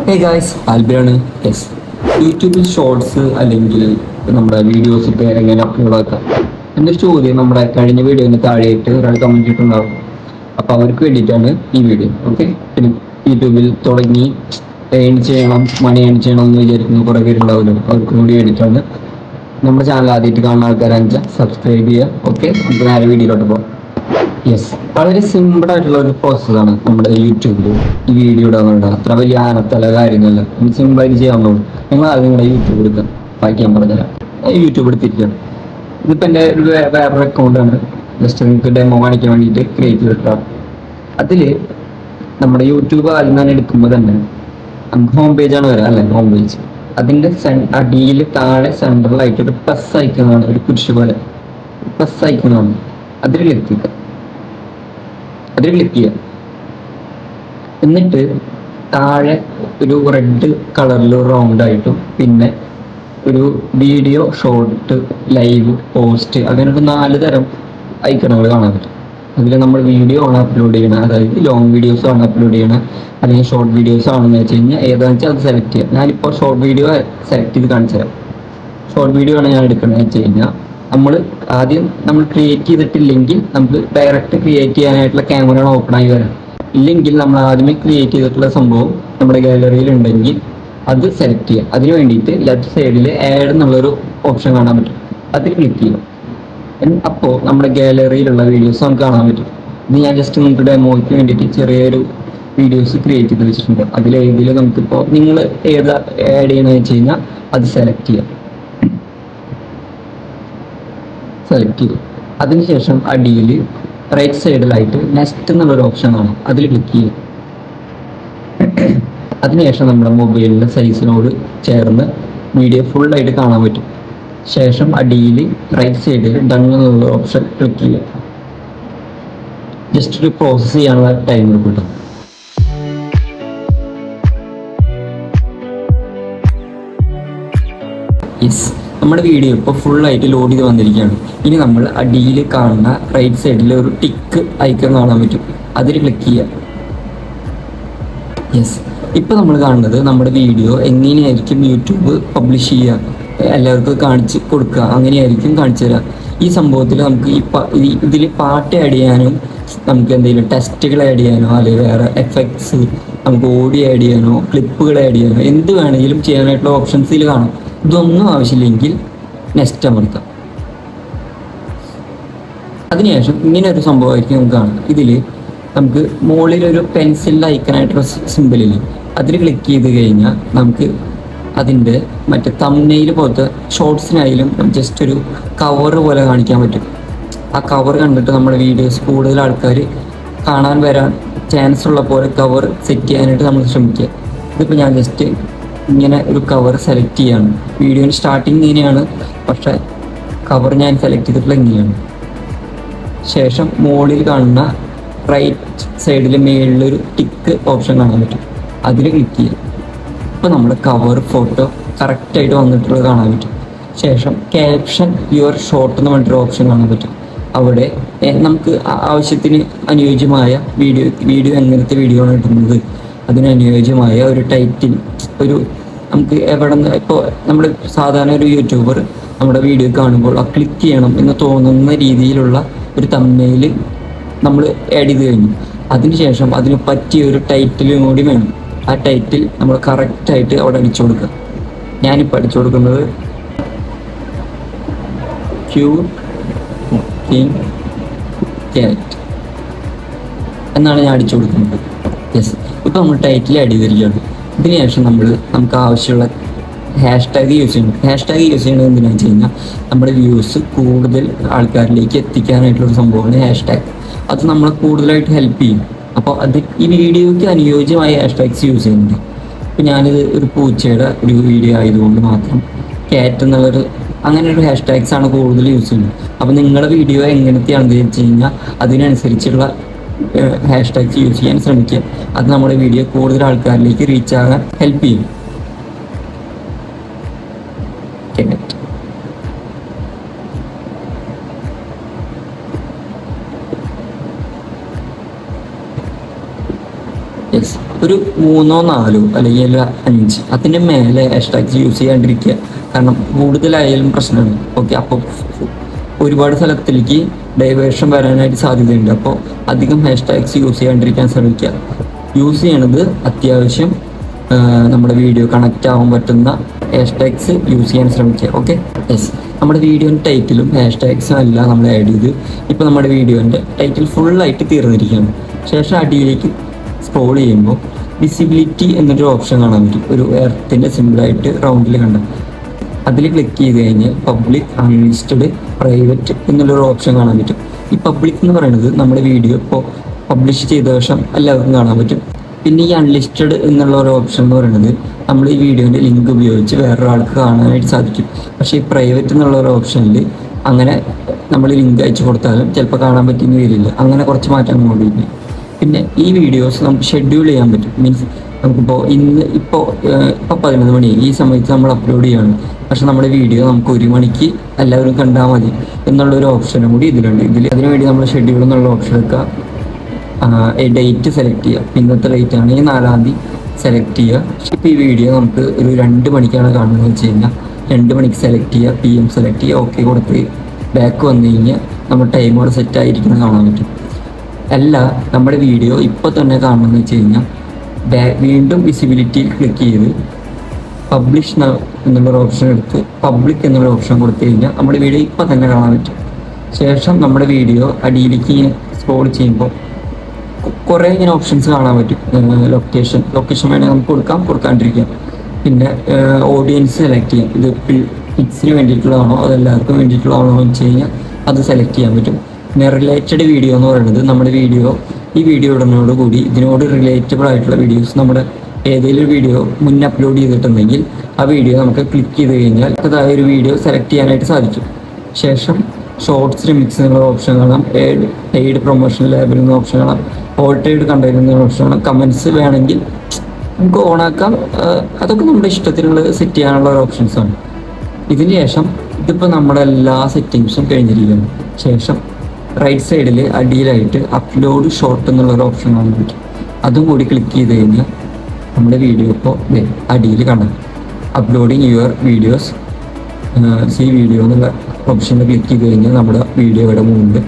ഹേ guys, ആൽബിയാണ്. Yes, യൂട്യൂബിൽ shorts അല്ലെങ്കിൽ നമ്മുടെ വീഡിയോസ് ഒക്കെ എങ്ങനെ അപ്ലോഡ് ആക്കാം എന്നൊരു ചോദ്യം നമ്മുടെ കഴിഞ്ഞ വീഡിയോന് താഴെയായിട്ട് ഒരാൾ കമന്റ് ഇട്ടുണ്ടാവും. അപ്പോൾ അവർക്ക് വേണ്ടിയിട്ടാണ് ഈ വീഡിയോ. ഓക്കെ, പിന്നെ യൂട്യൂബിൽ തുടങ്ങി മണി ഏൺ ചെയ്യണം എന്ന് വിചാരിക്കുന്ന കുറേ പേരുണ്ടാവുമല്ലോ, അവർക്ക് കൂടി വേണ്ടിയിട്ടാണ്. നമ്മുടെ ചാനൽ ആദ്യമായിട്ട് കാണുന്ന ആൾക്കാരാണെന്ന് സബ്സ്ക്രൈബ് ചെയ്യുക. ഓക്കെ, നമുക്ക് നേരെ വീഡിയോയിലോട്ട് പോകാം. യെസ്, വളരെ സിമ്പിൾ ആയിട്ടുള്ള ഒരു പ്രോസസ്സാണ് നമ്മുടെ യൂട്യൂബിൽ ഈ വീഡിയോ ഇടാൻ. അത്ര വലിയ ആനത്തല കാര്യമൊന്നുമല്ല, സിമ്പിളായിട്ട് ചെയ്യാവുന്നുള്ളൂ. നിങ്ങൾ ആദ്യം നിങ്ങളുടെ യൂട്യൂബ് എടുക്കുക, ബാക്കി ഞാൻ പറഞ്ഞുതരാം. യൂട്യൂബ് എടുത്തിരിക്കുകയാണ്. ഇതിപ്പോൾ എൻ്റെ ഒരു വേറൊരു അക്കൗണ്ടാണ്. ജസ്റ്റ് നിങ്ങൾക്ക് ഡെമോ കാണിക്കാൻ വേണ്ടിയിട്ട് ക്രിയേറ്റ് ചെയ്തിട്ടാണ്. അതിൽ നമ്മുടെ യൂട്യൂബ് ആദ്യം തന്നെ എടുക്കുമ്പോൾ തന്നെ നമുക്ക് ഹോം പേജാണ് വരാം അല്ലേ. ഹോം പേജ് അതിൻ്റെ അടിയിൽ താഴെ സെൻട്രലായിട്ട് ഒരു പ്ലസ് ഐക്കണാണ്, ഒരു കുരിശ് പോലെ പ്ലസ് ഐക്കണാണ്. അതിൽ ക്ലിക്ക് ചെയ്യുക. എന്നിട്ട് താഴെ ഒരു റെഡ് കളറിൽ റൗണ്ട് ആയിട്ടും പിന്നെ ഒരു വീഡിയോ, ഷോർട്ട്, ലൈവ്, പോസ്റ്റ്, അങ്ങനെ ഒരു 4 തരം ഐക്കണുകൾ കാണാൻ പറ്റും. അതിൽ നമ്മൾ വീഡിയോ ആണ് അപ്ലോഡ് ചെയ്യണം, അതായത് ലോങ് വീഡിയോസ് ആണ് അപ്ലോഡ് ചെയ്യണം, അല്ലെങ്കിൽ ഷോർട്ട് വീഡിയോസ് ആണെന്ന് വെച്ച് കഴിഞ്ഞാൽ ഏതാണെന്ന് വെച്ചാൽ അത് സെലക്ട് ചെയ്യാം. ഞാനിപ്പോൾ ഷോർട്ട് വീഡിയോ സെലക്ട് ചെയ്ത് കാണിച്ചു തരാം. ഷോർട്ട് വീഡിയോ ആണ് ഞാൻ എടുക്കുന്നത് വെച്ച് കഴിഞ്ഞാൽ നമ്മൾ ക്രിയേറ്റ് ചെയ്തിട്ടില്ലെങ്കിൽ നമുക്ക് ഡയറക്റ്റ് ക്രിയേറ്റ് ചെയ്യാനായിട്ടുള്ള ക്യാമറ ഓപ്പൺ ആയി വരാം. ഇല്ലെങ്കിൽ നമ്മൾ ആദ്യമേ ക്രിയേറ്റ് ചെയ്തിട്ടുള്ള സംഭവം നമ്മുടെ ഗാലറിയിൽ ഉണ്ടെങ്കിൽ അത് സെലക്ട് ചെയ്യാം. അതിന് വേണ്ടിയിട്ട് ലെഫ്റ്റ് സൈഡിൽ ആഡ് എന്നുള്ളൊരു ഓപ്ഷൻ കാണാൻ പറ്റും, അതിൽ ക്ലിക്ക് ചെയ്യാം. അപ്പോൾ നമ്മുടെ ഗാലറിയിലുള്ള വീഡിയോസ് നമുക്ക് കാണാൻ പറ്റും. ഇത് ഞാൻ ജസ്റ്റ് നിങ്ങൾക്ക് ഡെമോയ്ക്ക് വേണ്ടിയിട്ട് ചെറിയൊരു വീഡിയോസ് ക്രിയേറ്റ് ചെയ്ത് വെച്ചിട്ടുണ്ട്. അതിലേതിൽ നമുക്കിപ്പോൾ നിങ്ങൾ ഏതാ ആഡ് ചെയ്യണമെന്ന് വെച്ച് കഴിഞ്ഞാൽ അത് സെലക്ട് ചെയ്തു. അതിനുശേഷം അടിയിൽ റൈറ്റ് സൈഡിലായിട്ട് നെക്സ്റ്റ് എന്നുള്ളൊരു ഓപ്ഷൻ കാണും, അതിൽ ക്ലിക്ക് ചെയ്യും. അതിനുശേഷം നമ്മുടെ മൊബൈലിൻ്റെ സൈസിനോട് ചേർന്ന് വീഡിയോ ഫുള്ളായിട്ട് കാണാൻ പറ്റും. ശേഷം അടിയിൽ റൈറ്റ് സൈഡിൽ ഡൺ എന്നുള്ള ഓപ്ഷൻ ക്ലിക്ക് ചെയ്യുക. ജസ്റ്റ് ഒരു പ്രോസസ്സ് ചെയ്യാനുള്ള ടൈം എടുക്കും. യെസ്, നമ്മുടെ വീഡിയോ ഇപ്പോൾ ഫുള്ളായിട്ട് ലോഡ് ചെയ്ത് വന്നിരിക്കുകയാണ്. ഇനി നമ്മൾ അടിയിൽ കാണുന്ന റൈറ്റ് സൈഡിൽ ഒരു ടിക്ക് ഐക്കൺ കാണാൻ പറ്റും, അതിൽ ക്ലിക്ക് ചെയ്യുക. യെസ്, ഇപ്പോൾ നമ്മൾ കാണുന്നത് നമ്മുടെ വീഡിയോ എങ്ങനെയായിരിക്കും യൂട്യൂബ് പബ്ലിഷ് ചെയ്യുക, എല്ലാവർക്കും കാണിച്ച് കൊടുക്കുക, അങ്ങനെയായിരിക്കും കാണിച്ചു തരാം. ഈ സംഭവത്തിൽ നമുക്ക് ഇതിൽ പാട്ട് ആഡ് ചെയ്യാനും നമുക്ക് എന്തെങ്കിലും ടെസ്റ്റുകൾ ആഡ് ചെയ്യാനോ അല്ലെങ്കിൽ വേറെ എഫക്ട്സ്, നമുക്ക് ഓഡിയോ ആഡ് ചെയ്യാനോ ക്ലിപ്പുകൾ ആഡ് ചെയ്യാനോ എന്ത് വേണമെങ്കിലും ചെയ്യാനായിട്ടുള്ള ഓപ്ഷൻസ് ഇതിൽ കാണാം. ഇതൊന്നും ആവശ്യമില്ലെങ്കിൽ നെക്സ്റ്റ് അമർത്താം. അതിനുശേഷം ഇങ്ങനെ ഒരു സംഭവമായിരിക്കും നമുക്ക് കാണാം. ഇതിൽ നമുക്ക് മുകളിലൊരു പെൻസിലിൻ്റെ ഐക്കണായിട്ടുള്ള സിമ്പിളില്ലേ, അതിൽ ക്ലിക്ക് ചെയ്ത് കഴിഞ്ഞാൽ നമുക്ക് അതിൻ്റെ മറ്റേ തംബ്നെയിൽ പോലത്തെ ഷോർട്സിനായാലും ജസ്റ്റ് ഒരു കവർ പോലെ കാണിക്കാൻ പറ്റും. ആ കവർ കണ്ടിട്ട് നമ്മുടെ വീഡിയോസ് കൂടുതൽ ആൾക്കാർ കാണാൻ വരാൻ ചാൻസ് ഉള്ള പോലെ കവർ സെറ്റ് ചെയ്യാനായിട്ട് നമ്മൾ ശ്രമിക്കുക. ഇതിപ്പോൾ ഞാൻ ജസ്റ്റ് ഇങ്ങനെ ഒരു കവർ സെലക്ട് ചെയ്യാണ്. വീഡിയോയുടെ സ്റ്റാർട്ടിങ് ഇങ്ങനെയാണ്, പക്ഷേ കവർ ഞാൻ സെലക്ട് ചെയ്തിട്ടുള്ള ഇങ്ങനെയാണ്. ശേഷം മുകളിൽ കാണുന്ന റൈറ്റ് സൈഡിൽ മേളിലൊരു ടിക്ക് ഓപ്ഷൻ കാണാൻ പറ്റും, അതിൽ ക്ലിക്ക് ചെയ്യുക. ഇപ്പോൾ നമ്മൾ കവർ ഫോട്ടോ കറക്റ്റായിട്ട് വന്നിട്ടുള്ളത് കാണാൻ പറ്റും. ശേഷം ക്യാപ്ഷൻ യുവർ ഷോട്ട് എന്ന് പറഞ്ഞിട്ടൊരു ഓപ്ഷൻ കാണാൻ പറ്റും. അവിടെ നമുക്ക് ആവശ്യത്തിന് അനുയോജ്യമായ വീഡിയോ എങ്ങനത്തെ വീഡിയോ ആണ് ഇടുന്നത് അതിനനുയോജ്യമായ ഒരു ടൈറ്റിൽ, നമുക്ക് എവിടെ നിന്ന് ഇപ്പോൾ നമ്മുടെ സാധാരണ ഒരു യൂട്യൂബർ നമ്മുടെ വീഡിയോ കാണുമ്പോൾ ആ ക്ലിക്ക് ചെയ്യണം എന്ന് തോന്നുന്ന രീതിയിലുള്ള ഒരു തംബ്നെയിൽ നമ്മൾ ആഡ് ചെയ്ത് കഴിഞ്ഞു. അതിനുശേഷം അതിന് പറ്റിയ ഒരു ടൈറ്റിലും കൂടി വേണം. ആ ടൈറ്റിൽ നമ്മൾ കറക്റ്റായിട്ട് അവിടെ അടിച്ചു കൊടുക്കുക. ഞാനിപ്പോൾ അടിച്ചു കൊടുക്കുന്നത് ക്യൂട്ട് ക്യാറ്റ് എന്നാണ് ഞാൻ അടിച്ചു കൊടുക്കുന്നത്. യെസ്, ഇപ്പോൾ നമ്മൾ ടൈറ്റിൽ ആഡ് ചെയ്തിരിക്കുകയാണ്. ഇതിനുശേഷം നമുക്ക് ആവശ്യമുള്ള ഹാഷ്ടാഗ് യൂസ് ചെയ്യണം. ഹാഷ്ടാഗ് യൂസ് ചെയ്യണത് എന്തിനാണെന്ന് വെച്ച് കഴിഞ്ഞാൽ നമ്മുടെ വ്യൂസ് കൂടുതൽ ആൾക്കാരിലേക്ക് എത്തിക്കാനായിട്ടുള്ളൊരു സംഭവമാണ് ഹാഷ്ടാഗ്. അത് നമ്മളെ കൂടുതലായിട്ട് ഹെൽപ്പ് ചെയ്യും. അപ്പോൾ ഈ വീഡിയോയ്ക്ക് അനുയോജ്യമായ ഹാഷ്ടാഗ്സ് യൂസ് ചെയ്യുന്നുണ്ട്. ഇപ്പോൾ ഞാനിത് ഒരു പൂച്ചയുടെ ഒരു വീഡിയോ ആയതുകൊണ്ട് മാത്രം ക്യാറ്റ് എന്നുള്ളൊരു അങ്ങനെ ഒരു ഹാഷ്ടാഗ്സ് ആണ് കൂടുതൽ യൂസ് ചെയ്യുന്നത്. അപ്പോൾ നിങ്ങളുടെ വീഡിയോ എങ്ങനത്തെയാണെന്ന് വെച്ച് കഴിഞ്ഞാൽ അതിനനുസരിച്ചുള്ള ഹാഷ്ടാഗ്സ് യൂസ് ചെയ്യാൻ ശ്രമിക്കുക. അത് നമ്മുടെ വീഡിയോ കൂടുതൽ ആൾക്കാരിലേക്ക് റീച്ച് ആകാൻ ഹെൽപ്പ് ചെയ്യും. യെസ്, ഒരു 3-4 അല്ലെങ്കിൽ 5 അതിൻ്റെ മേലെ ഹാഷ്ടാഗ്സ് യൂസ് ചെയ്യാണ്ടിരിക്കുക. കാരണം കൂടുതലായാലും പ്രശ്നമാണ്. ഓക്കെ, അപ്പോൾ ഒരുപാട് സ്ഥലത്തിലേക്ക് ഡൈവേർഷൻ വരാനായിട്ട് സാധ്യതയുണ്ട്. അപ്പോൾ അധികം ഹാഷ്ടാഗ്സ് യൂസ് ചെയ്യാണ്ടിരിക്കാൻ ശ്രമിക്കുക. യൂസ് ചെയ്യണത് അത്യാവശ്യം നമ്മുടെ വീഡിയോ കണക്റ്റ് ആവാൻ പറ്റുന്ന ഹാഷ്ടാഗ്സ് യൂസ് ചെയ്യാൻ ശ്രമിക്കുക. Okay, yes. നമ്മുടെ വീഡിയോൻ്റെ ടൈറ്റിലും ഹാഷ്ടാഗ്സും എല്ലാം നമ്മൾ ആഡ് ചെയ്ത് ഇപ്പോൾ നമ്മുടെ വീഡിയോൻ്റെ ടൈറ്റിൽ ഫുള്ളായിട്ട് തീർന്നിരിക്കുകയാണ്. ശേഷം അടിയിലേക്ക് സ്ക്രോൾ ചെയ്യുമ്പോൾ വിസിബിലിറ്റി എന്നൊരു ഓപ്ഷൻ കാണാൻ പറ്റും. ഒരു എർത്തിൻ്റെ സിമ്പിളായിട്ട് റൗണ്ടിൽ കണ്ട അതിൽ ക്ലിക്ക് ചെയ്ത് കഴിഞ്ഞാൽ പബ്ലിക്, അൺലിസ്റ്റഡ്, പ്രൈവറ്റ് എന്നുള്ളൊരു ഓപ്ഷൻ കാണാൻ പറ്റും. ഈ പബ്ലിക് എന്ന് പറയുന്നത് നമ്മുടെ വീഡിയോ ഇപ്പോൾ പബ്ലിഷ് ചെയ്ത ശേഷം എല്ലാവർക്കും കാണാൻ പറ്റും. പിന്നെ ഈ അൺലിസ്റ്റഡ് എന്നുള്ള ഒരു ഓപ്ഷൻ എന്ന് പറയുന്നത് നമ്മൾ ഈ വീഡിയോൻ്റെ ലിങ്ക് ഉപയോഗിച്ച് വേറൊരാൾക്ക് കാണാനായിട്ട് സാധിക്കും. പക്ഷേ ഈ പ്രൈവറ്റ് എന്നുള്ള ഒരു ഓപ്ഷനിൽ അങ്ങനെ നമ്മൾ ലിങ്ക് അയച്ചു കൊടുത്താലും ചിലപ്പോൾ കാണാൻ പറ്റിയെന്ന് വരില്ല. അങ്ങനെ കുറച്ച് മാറ്റം കൊണ്ടിരിക്കും. പിന്നെ ഈ വീഡിയോസ് നമുക്ക് ഷെഡ്യൂൾ ചെയ്യാൻ പറ്റും. മീൻസ് നമുക്കിപ്പോൾ ഇപ്പോൾ 11 മണി ഈ സമയത്ത് നമ്മൾ അപ്ലോഡ് ചെയ്യണം, പക്ഷെ നമ്മുടെ വീഡിയോ നമുക്ക് 1 മണിക്ക് എല്ലാവരും കണ്ടാൽ മതി എന്നുള്ളൊരു ഓപ്ഷനും കൂടി ഇതിലുണ്ട്. അതിനുവേണ്ടി നമ്മൾ ഷെഡ്യൂൾ എന്നുള്ള ഓപ്ഷൻ എടുക്കുക, ഡേറ്റ് സെലക്ട് ചെയ്യുക. ഇന്നത്തെ ഡേറ്റ് ആണെങ്കിൽ 4-ാം തീയതി സെലക്ട് ചെയ്യുക. ഇപ്പോൾ ഈ വീഡിയോ നമുക്ക് ഒരു 2 മണിക്കാണ് കാണുന്നത് വെച്ച് കഴിഞ്ഞാൽ 2 മണിക്ക് സെലക്ട് ചെയ്യുക, PM സെലക്ട് ചെയ്യുക, ഓക്കെ കൊടുത്ത് ബാക്ക് വന്നു കഴിഞ്ഞാൽ നമ്മുടെ ടൈമോട് സെറ്റ് ആയിരിക്കുന്നത് കാണാൻ പറ്റും. അല്ല, നമ്മുടെ വീഡിയോ ഇപ്പോൾ തന്നെ കാണണമെന്ന് വെച്ച് കഴിഞ്ഞാൽ വീണ്ടും വിസിബിലിറ്റിയിൽ ക്ലിക്ക് ചെയ്ത് പബ്ലിഷ് എന്നുള്ളൊരു ഓപ്ഷൻ എടുത്ത് പബ്ലിക് എന്നുള്ള ഓപ്ഷൻ കൊടുത്തു കഴിഞ്ഞാൽ നമ്മുടെ വീഡിയോ ഇപ്പോൾ തന്നെ കാണാൻ പറ്റും. ശേഷം നമ്മുടെ വീഡിയോ അടിയിലേക്ക് സ്ക്രോൾ ചെയ്യുമ്പോൾ കുറേ ഇങ്ങനെ ഓപ്ഷൻസ് കാണാൻ പറ്റും. ലൊക്കേഷൻ വേണമെങ്കിൽ നമുക്ക് കൊടുക്കാണ്ടിരിക്കാം. പിന്നെ ഓഡിയൻസ് സെലക്ട് ചെയ്യാം. ഇത് കിഡ്സിന് വേണ്ടിയിട്ടുള്ളതാണോ അതെല്ലാവർക്കും വേണ്ടിയിട്ടുള്ളതാണോ എന്ന് വെച്ച് കഴിഞ്ഞാൽ അത് സെലക്ട് ചെയ്യാൻ പറ്റും. പിന്നെ റിലേറ്റഡ് വീഡിയോ എന്ന് പറയുന്നത് നമ്മുടെ ഈ വീഡിയോ ഇടുന്നതോടുകൂടി ഇതിനോട് റിലേറ്റബിൾ ആയിട്ടുള്ള വീഡിയോസ് നമ്മുടെ ഏതെങ്കിലും ഒരു വീഡിയോ മുന്നേ അപ്ലോഡ് ചെയ്തിട്ടുണ്ടെങ്കിൽ ആ വീഡിയോ നമുക്ക് ക്ലിക്ക് ചെയ്ത് കഴിഞ്ഞാൽ അതായ ഒരു വീഡിയോ സെലക്ട് ചെയ്യാനായിട്ട് സാധിക്കും. ശേഷം ഷോർട്സ്, റിമിക്സ് എന്നുള്ള ഓപ്ഷൻ കാണാം, പെയ്ഡ് പ്രൊമോഷൻ ലേബൽ എന്ന ഓപ്ഷൻ കാണാം, ഓൾട്ടേഡ് കണ്ടന്റ് എന്ന ഓപ്ഷൻ കാണാം, കമൻസ് വേണമെങ്കിൽ നമുക്ക് ഓണാക്കാം. അതൊക്കെ നമ്മുടെ ഇഷ്ടത്തിനുള്ള സെറ്റ് ചെയ്യാനുള്ള ഒരു ഓപ്ഷൻസാണ്. ഇതിന് ശേഷം ഇതിപ്പോൾ നമ്മുടെ എല്ലാ സെറ്റിങ്സും കഴിഞ്ഞിരിക്കുന്നു. ശേഷം റൈറ്റ് സൈഡിൽ അടിയിലായിട്ട് അപ്ലോഡ് ഷോർട്ട് എന്നുള്ളൊരു ഓപ്ഷൻ കാണാൻ പറ്റും. അതും കൂടി ക്ലിക്ക് ചെയ്ത് കഴിഞ്ഞാൽ നമ്മുടെ വീഡിയോ ഇപ്പോൾ അടിയിൽ കാണാം. Uploading your videos, see video എന്നുള്ള ഓപ്ഷനിൽ ക്ലിക്ക് ചെയ്ത് കഴിഞ്ഞാൽ നമ്മുടെ വീഡിയോ ഇവിടെ മുമ്പ്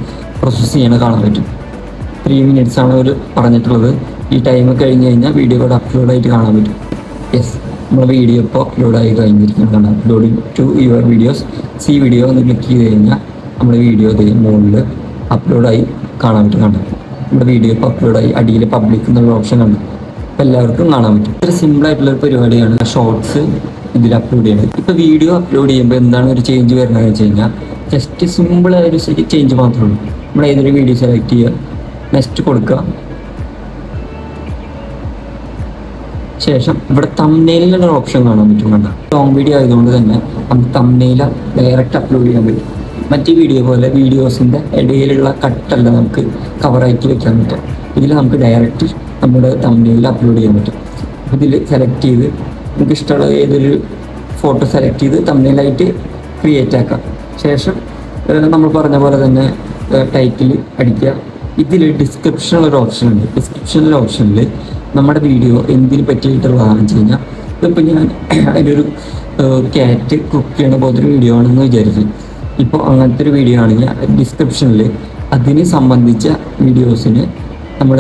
പ്രോസസ്സ് ചെയ്യണ കാണാൻ പറ്റും. 3 minutes ആണ് അവർ പറഞ്ഞിട്ടുള്ളത്. ഈ ടൈം കഴിഞ്ഞ് കഴിഞ്ഞാൽ വീഡിയോ ഇവിടെ അപ്ലോഡായിട്ട് കാണാൻ പറ്റും. യെസ്, നമ്മുടെ വീഡിയോ ഇപ്പോൾ അപ്ലോഡായി കഴിഞ്ഞിരിക്കുന്നതാണ്. Uploading to your videos, see video എന്ന് ക്ലിക്ക് ചെയ്ത് കഴിഞ്ഞാൽ നമ്മുടെ വീഡിയോ മുകളിൽ അപ്ലോഡായി കാണാൻ പറ്റും. നമ്മുടെ വീഡിയോ ഇപ്പോൾ അപ്ലോഡായി. അടിയിൽ പബ്ലിക് എന്നുള്ള ഓപ്ഷൻ കണ്ടു. അപ്പോൾ എല്ലാവർക്കും കാണാൻ പറ്റും. ഇത്ര സിമ്പിളായിട്ടുള്ളൊരു പരിപാടിയാണ് ഷോർട്സ് ഇതിൽ അപ്ലോഡ് ചെയ്യുന്നത്. ഇപ്പോൾ വീഡിയോ അപ്ലോഡ് ചെയ്യുമ്പോൾ എന്താണ് ഒരു ചേഞ്ച് വരുന്നതെന്ന് വെച്ച് കഴിഞ്ഞാൽ ജസ്റ്റ് സിമ്പിളായ ഒരു ചേഞ്ച് മാത്രമേ ഉള്ളൂ. നമ്മൾ ഏതൊരു വീഡിയോ സെലക്ട് ചെയ്യുക, നെക്സ്റ്റ് കൊടുക്കുക. ശേഷം ഇവിടെ തംബ്നെയിലുള്ള ഓപ്ഷൻ കാണാൻ പറ്റും. കണ്ട ലോങ് വീഡിയോ ആയതുകൊണ്ട് തന്നെ നമുക്ക് തംബ്നെയിൽ ഡയറക്റ്റ് അപ്ലോഡ് ചെയ്യാൻ പറ്റും. മറ്റു വീഡിയോ പോലെ വീഡിയോസിൻ്റെ ഇടയിലുള്ള കട്ടല്ല നമുക്ക് കവറാക്കി വെക്കാൻ പറ്റും. ഇതിൽ നമുക്ക് ഡയറക്റ്റ് നമ്മുടെ തംബ്നെയിൽ അപ്ലോഡ് ചെയ്യാൻ പറ്റും. ഇതിൽ സെലക്ട് ചെയ്ത് നമുക്ക് ഇഷ്ടമുള്ള ഏതൊരു ഫോട്ടോ സെലക്ട് ചെയ്ത് തംബ്നെയിലായിട്ട് ക്രിയേറ്റ് ആക്കാം. ശേഷം നമ്മൾ പറഞ്ഞ പോലെ തന്നെ ടൈറ്റിൽ അടിക്കുക. ഇതിൽ ഡിസ്ക്രിപ്ഷനിലൊരു ഓപ്ഷൻ ഉണ്ട്. ഡിസ്ക്രിപ്ഷനിലെ ഓപ്ഷനിൽ നമ്മുടെ വീഡിയോ എന്തിനു പറ്റിയിട്ടുള്ളതാണെന്ന് വെച്ച് കഴിഞ്ഞാൽ ഇപ്പോൾ ഞാൻ അതിലൊരു ക്യാറ്റ് കുക്ക് ചെയ്യണ പോലത്തെ ഒരു വീഡിയോ ആണെന്ന് വിചാരിച്ചു. ഇപ്പോൾ അങ്ങനത്തെ ഒരു വീഡിയോ ആണെങ്കിൽ ഡിസ്ക്രിപ്ഷനിൽ അതിനെ സംബന്ധിച്ച വീഡിയോസിന് നമ്മൾ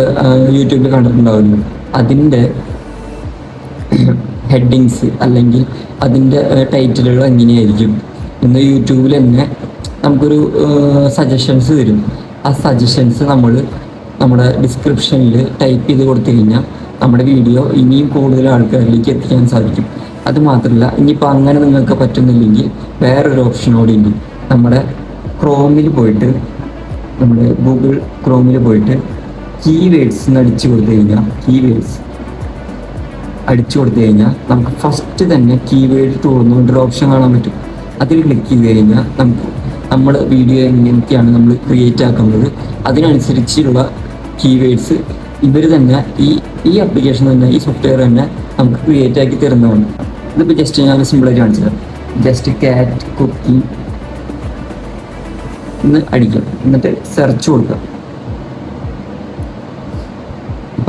യൂട്യൂബിൽ കണ്ടിട്ടുണ്ടാവുമല്ലോ, അതിൻ്റെ ഹെഡിങ്സ് അല്ലെങ്കിൽ അതിൻ്റെ ടൈറ്റിലുകൾ എങ്ങനെയായിരിക്കും എന്ന് യൂട്യൂബിൽ തന്നെ നമുക്കൊരു സജഷൻസ് തരും. ആ സജഷൻസ് നമ്മൾ നമ്മുടെ ഡിസ്ക്രിപ്ഷനിൽ ടൈപ്പ് ചെയ്ത് കൊടുത്തു കഴിഞ്ഞാൽ നമ്മുടെ വീഡിയോ ഇനിയും കൂടുതൽ ആൾക്കാരിലേക്ക് എത്തിക്കാൻ സാധിക്കും. അതുമാത്രമല്ല, ഇനിയിപ്പോൾ അങ്ങനെ നിങ്ങൾക്ക് പറ്റുന്നില്ലെങ്കിൽ വേറൊരു ഓപ്ഷൻ കൂടി ഉണ്ട്. നമ്മുടെ ക്രോമിൽ പോയിട്ട് നമ്മുടെ ഗൂഗിൾ ക്രോമിൽ പോയിട്ട് കീവേഡ്സ് അടിച്ചു കൊടുത്തു കഴിഞ്ഞാൽ നമുക്ക് ഫസ്റ്റ് തന്നെ കീവേഡ് തോന്നുന്നൊരു ഓപ്ഷൻ കാണാൻ പറ്റും. അതിൽ ക്ലിക്ക് ചെയ്ത് കഴിഞ്ഞാൽ നമുക്ക് നമ്മുടെ വീഡിയോ എങ്ങനെയൊക്കെയാണ് നമ്മൾ ക്രിയേറ്റ് ആക്കുന്നത് അതിനനുസരിച്ചുള്ള കീവേഡ്സ് ഇവർ തന്നെ ഈ ആപ്ലിക്കേഷൻ തന്നെ, ഈ സോഫ്റ്റ്വെയർ തന്നെ നമുക്ക് ക്രിയേറ്റ് ആക്കി തരുന്നതാണ്. ഇതിപ്പോൾ ജസ്റ്റ് ഞാൻ സിമ്പിളായിട്ട് കാണിച്ചത്. ജസ്റ്റ് ക്യാറ്റ് കുക്കിംഗ് എന്ന് അടിക്കാം, എന്നിട്ട് സെർച്ച് കൊടുക്കുക.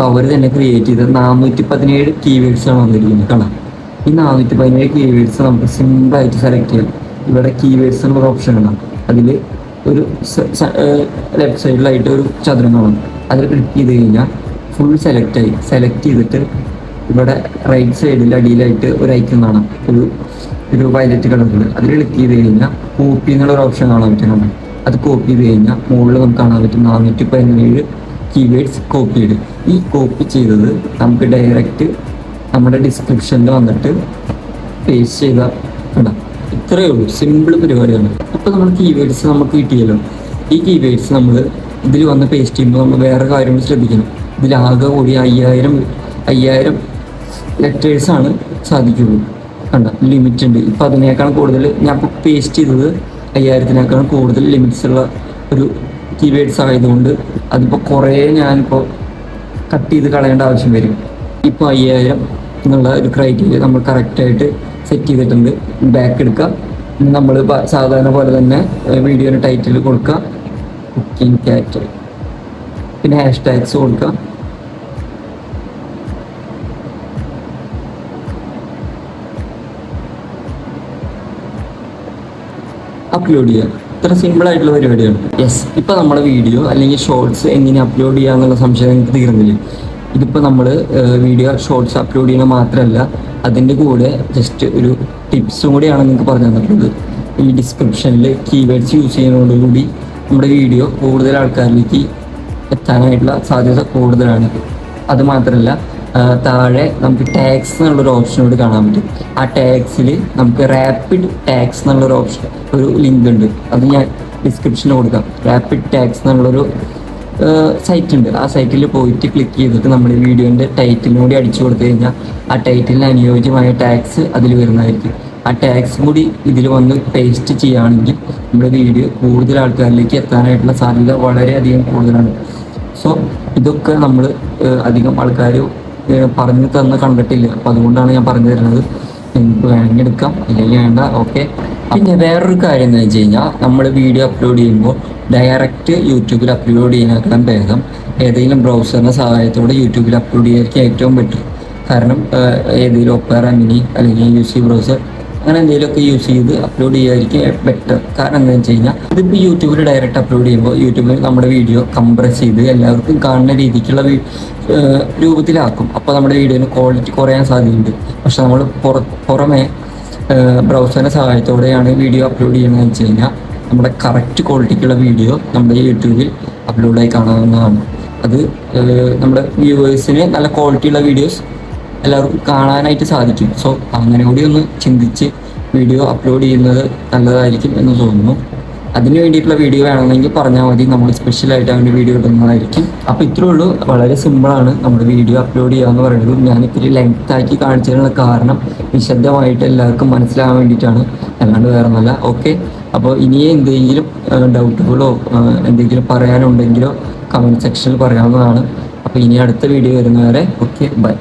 ഇപ്പോൾ അവർ തന്നെ ക്രിയേറ്റ് ചെയ്ത 417 കീവേഡ്സാണ് വന്നിരിക്കുന്നത്. കാണാം, ഈ 417 കീവേഡ്സ് നമുക്ക് സിമ്പിളായിട്ട് സെലക്ട് ചെയ്യാം. ഇവിടെ കീവേഡ്സ് എന്നൊരു ഓപ്ഷൻ കാണാം. അതിൽ ഒരു ലെഫ്റ്റ് സൈഡിലായിട്ട് ഒരു ചതുരം കാണാം. അതിൽ ക്ലിക്ക് ചെയ്ത് കഴിഞ്ഞാൽ ഫുൾ സെലക്ട് ചെയ്തിട്ട് ഇവിടെ റൈറ്റ് സൈഡിൽ അടിയിലായിട്ട് ഒരു ഐക്കൺ കാണാം, ഒരു വയലറ്റ് കളറിൽ. അതിൽ ക്ലിക്ക് ചെയ്ത് കഴിഞ്ഞാൽ കോപ്പി എന്നുള്ളൊരു ഓപ്ഷൻ കാണാൻ പറ്റുന്നുണ്ട്. അത് കോപ്പി ചെയ്ത് കഴിഞ്ഞാൽ മുകളിൽ നമുക്ക് കാണാൻ പറ്റും 417 കീവേഡ്സ് കോപ്പി ചെയ്ത്. ഈ കോപ്പി ചെയ്തത് നമുക്ക് ഡയറക്റ്റ് നമ്മുടെ ഡിസ്ക്രിപ്ഷനിൽ വന്നിട്ട് പേസ്റ്റ് ചെയ്താൽ ഇടാം. ഇത്രയേ ഉള്ളൂ, സിമ്പിൾ പരിപാടിയാണ്. ഇപ്പോൾ നമ്മൾ കീവേഡ്സ് നമുക്ക് കിട്ടിയല്ലോ. ഈ കീവേഡ്സ് നമ്മൾ ഇതിൽ വന്ന് പേസ്റ്റ് ചെയ്യുമ്പോൾ നമ്മൾ വേറെ കാര്യങ്ങൾ ശ്രദ്ധിക്കണം. ഇതിലാകെ കൂടി 5000 ലെറ്റേഴ്സാണ് സാധിക്കുള്ളൂ. കണ്ട, ലിമിറ്റ് ഉണ്ട്. ഇപ്പം അതിനേക്കാൾ കൂടുതൽ ഞാൻ ഇപ്പോൾ പേസ്റ്റ് ചെയ്തത് 5000-നേക്കാൾ കൂടുതൽ ലിമിറ്റ്സ് ഉള്ള ഒരു കീവേഡ്സ് ആയതുകൊണ്ട് അതിപ്പോൾ കുറേ ഞാനിപ്പോൾ കട്ട് ചെയ്ത് കളയേണ്ട ആവശ്യം വരും. ഇപ്പോൾ 5000 എന്നുള്ള ഒരു ക്രൈറ്റീരിയ നമ്മൾ കറക്റ്റായിട്ട് സെറ്റ് ചെയ്തിട്ടുണ്ട്. ബാക്ക് എടുക്കുക. നമ്മൾ സാധാരണ പോലെ തന്നെ വീഡിയോയുടെ ടൈറ്റിൽ കൊടുക്കുക, കുക്കിംഗ് ക്യാറ്റ്, പിന്നെ #ടാഗ്സ് കൊടുക്കുക. അപ്ലോഡ് ചെയ്യുക. ഇത്ര സിമ്പിൾ ആയിട്ടുള്ള പരിപാടിയാണ്. യെസ്, ഇപ്പോൾ നമ്മുടെ വീഡിയോ അല്ലെങ്കിൽ ഷോർട്സ് എങ്ങനെ അപ്ലോഡ് ചെയ്യുക എന്നുള്ള സംശയം നിങ്ങൾക്ക് തീർന്നില്ലേ? ഇതിപ്പോൾ നമ്മൾ വീഡിയോ ഷോർട്സ് അപ്ലോഡ് ചെയ്യുന്നത് മാത്രമല്ല, അതിൻ്റെ കൂടെ ജസ്റ്റ് ഒരു ടിപ്സും കൂടിയാണ് നിങ്ങൾക്ക് പറഞ്ഞു തന്നിട്ടുള്ളത്. ഈ ഡിസ്ക്രിപ്ഷനിൽ കീവേഡ്സ് യൂസ് ചെയ്യുന്നതോടുകൂടി നമ്മുടെ വീഡിയോ കൂടുതൽ ആൾക്കാരിലേക്ക് എത്താനായിട്ടുള്ള സാധ്യത കൂടുതലാണ്. അതുമാത്രമല്ല, താഴെ നമുക്ക് ടാഗ്സ് എന്നുള്ളൊരു ഓപ്ഷൻ കൂടി കാണാൻ പറ്റും. ആ ടാഗ്സിൽ നമുക്ക് റാപ്പിഡ് ടാഗ്സ് എന്നുള്ളൊരു ഓപ്ഷൻ, ഒരു ലിങ്ക് ഉണ്ട്. അത് ഞാൻ ഡിസ്ക്രിപ്ഷനിൽ കൊടുക്കാം. റാപ്പിഡ് ടാഗ്സ് എന്നുള്ളൊരു സൈറ്റ് ഉണ്ട്. ആ സൈറ്റിൽ പോയിട്ട് ക്ലിക്ക് ചെയ്തിട്ട് നമ്മുടെ വീഡിയോൻ്റെ ടൈറ്റിലും കൂടി അടിച്ചു കൊടുത്തു കഴിഞ്ഞാൽ ആ ടൈറ്റിലിന് അനുയോജ്യമായ ടാഗ്സ് അതിൽ വരുന്നതായിരിക്കും. ആ ടാഗ്സും കൂടി ഇതിൽ വന്ന് പേസ്റ്റ് ചെയ്യുകയാണെങ്കിൽ നമ്മുടെ വീഡിയോ കൂടുതൽ ആൾക്കാരിലേക്ക് എത്താനായിട്ടുള്ള സാധ്യത വളരെയധികം കൂടുതലാണ്. സോ ഇതൊക്കെ നമ്മൾ അധികം ആൾക്കാർ പറഞ്ഞു തന്ന് കണ്ടിട്ടില്ല. അപ്പം അതുകൊണ്ടാണ് ഞാൻ പറഞ്ഞു തരുന്നത്. നിങ്ങൾക്ക് വേണമെങ്കിൽ എടുക്കാം, ഇല്ലെങ്കിൽ വേണ്ട. ഓക്കെ. പിന്നെ വേറൊരു കാര്യം എന്ന് വെച്ച് കഴിഞ്ഞാൽ, നമ്മൾ വീഡിയോ അപ്ലോഡ് ചെയ്യുമ്പോൾ ഡയറക്റ്റ് യൂട്യൂബിൽ അപ്ലോഡ് ചെയ്യാനേക്കാൾ ഭേദം ഏതെങ്കിലും ബ്രൗസറിൻ്റെ സഹായത്തോടെ യൂട്യൂബിൽ അപ്ലോഡ് ചെയ്യായിരിക്കും ഏറ്റവും ബെറ്റർ. കാരണം ഏതെങ്കിലും ഒപ്പേറ മിനി അല്ലെങ്കിൽ UC ബ്രൗസർ അങ്ങനെ എന്തെങ്കിലുമൊക്കെ യൂസ് ചെയ്ത് അപ്ലോഡ് ചെയ്യായിരിക്കും ബെറ്റർ. കാരണം എന്താണെന്ന് വെച്ച് കഴിഞ്ഞാൽ, ഇതിപ്പോൾ യൂട്യൂബിൽ ഡയറക്റ്റ് അപ്ലോഡ് ചെയ്യുമ്പോൾ യൂട്യൂബിൽ നമ്മുടെ വീഡിയോ കംപ്രസ് ചെയ്ത് എല്ലാവർക്കും കാണുന്ന രീതിക്കുള്ള രൂപത്തിലാക്കും. അപ്പോൾ നമ്മുടെ വീഡിയോന് ക്വാളിറ്റി കുറയാൻ സാധ്യതയുണ്ട്. പക്ഷെ നമ്മൾ പുറമെ ബ്രൗസറിൻ്റെ സഹായത്തോടെയാണ് വീഡിയോ അപ്ലോഡ് ചെയ്യുന്നതെന്ന് വെച്ച് കഴിഞ്ഞാൽ നമ്മുടെ കറക്റ്റ് ക്വാളിറ്റിക്കുള്ള വീഡിയോ നമ്മുടെ യൂട്യൂബിൽ അപ്ലോഡായി കാണാവുന്നതാണ്. അത് നമ്മുടെ വ്യൂവേഴ്സിന് നല്ല ക്വാളിറ്റിയുള്ള വീഡിയോസ് എല്ലാവർക്കും കാണാനായിട്ട് സാധിക്കും. സോ അങ്ങനെ കൂടി ഒന്ന് ചിന്തിച്ച് വീഡിയോ അപ്ലോഡ് ചെയ്യുന്നത് നല്ലതായിരിക്കും എന്ന് തോന്നുന്നു. അതിന് വേണ്ടിയിട്ടുള്ള വീഡിയോ വേണമെങ്കിൽ പറഞ്ഞാൽ മതി, നമ്മൾ സ്പെഷ്യലായിട്ട് അതിൻ്റെ വീഡിയോ ഇടുന്നതായിരിക്കും. അപ്പോൾ ഇത്രേ ഉള്ളൂ, വളരെ സിമ്പിളാണ് നമ്മുടെ വീഡിയോ അപ്ലോഡ് ചെയ്യുക എന്ന് പറയുന്നത്. ഞാനിത്തിരി ലെങ്ത്താക്കി കാണിച്ചതിനുള്ള കാരണം വിശദമായിട്ട് എല്ലാവർക്കും മനസ്സിലാകാൻ വേണ്ടിയിട്ടാണ്, അല്ലാണ്ട് വേറെ ഒന്നുമല്ല. ഓക്കെ. അപ്പോൾ ഇനിയേ എന്തെങ്കിലും ഡൗട്ടുകളോ എന്തെങ്കിലും പറയാനുണ്ടെങ്കിലോ കമൻറ്റ് സെക്ഷനിൽ പറയാവുന്നതാണ്. അപ്പോൾ ഇനി അടുത്ത വീഡിയോ വരുന്നവരെ ഓക്കെ, ബൈ.